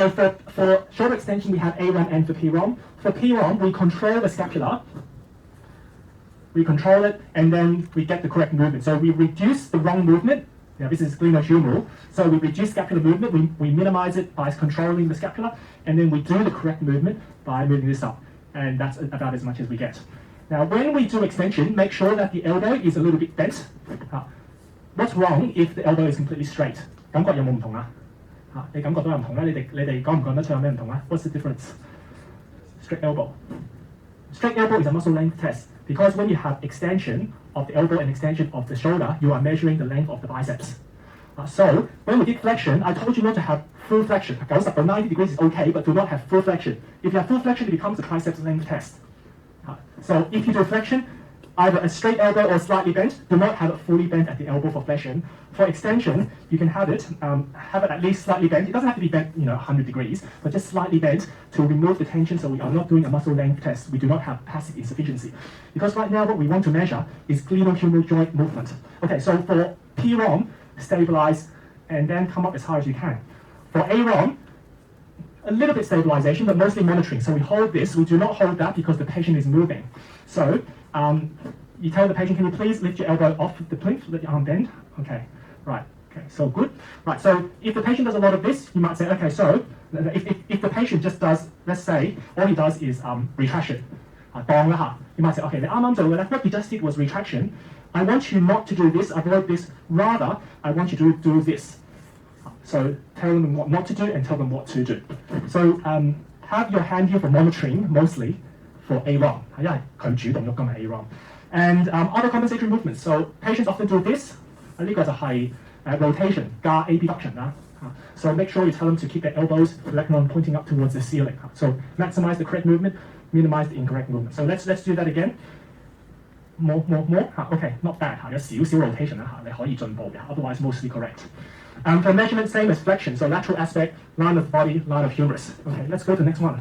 So for shoulder extension, we have A-ROM and for P-ROM. For P-ROM, we control the scapula. We control it, and then we get the correct movement. So we reduce the wrong movement. Now, this is glenohumeral. So we reduce scapular movement. We minimize it by controlling the scapula, and then we do the correct movement by moving this up. And that's about as much as we get. Now, when we do extension, make sure that the elbow is a little bit bent. What's wrong if the elbow is completely straight? 感覺有冇唔同啊？你感覺到有唔同咧？你哋講唔講得出有咩唔同啊？ What's the difference? Straight elbow. Straight elbow is a muscle length test because when you have extension of the elbow and extension of the shoulder, you are measuring the length of the biceps. So when we did flexion, I told you not to have full flexion. 90 or 90 degrees is okay, but do not have full flexion. If you have full flexion, it becomes a triceps length test. So if you do flexion, either a straight elbow or slightly bent, do not have it fully bent at the elbow for flexion. For extension, you can have it at least slightly bent. It doesn't have to be bent, 100 degrees, but just slightly bent to remove the tension so we are not doing a muscle length test. We do not have passive insufficiency. Because right now what we want to measure is glenohumeral joint movement. Okay, so for P-ROM, stabilize and then come up as high as you can. For A-ROM, a little bit stabilization, but mostly monitoring. So we hold this. We do not hold that because the patient is moving. So you tell the patient, can you please lift your elbow off the plinth, let your arm bend? Okay, right. Okay, so good. Right, so if the patient does a lot of this, you might say, okay, so if the patient just does, let's say, all he does is retraction. You might say, okay, what he just did was retraction. I want you not to do this, avoid this. Rather, I want you to do this. So tell them what not to do and tell them what to do. So have your hand here for monitoring, mostly for A-ROM. A-ROM. And other compensatory movements. So patients often do this. This is rotation, abduction. So make sure you tell them to keep their elbows pointing up towards the ceiling. So maximize the correct movement, minimize the incorrect movement. So let's do that again. More. Okay, not bad. 有少少 rotation 你可以進步嘅 otherwise mostly correct. For measurement, same as flexion. So lateral aspect, line of body, line of humerus. Okay, let's go to the next one.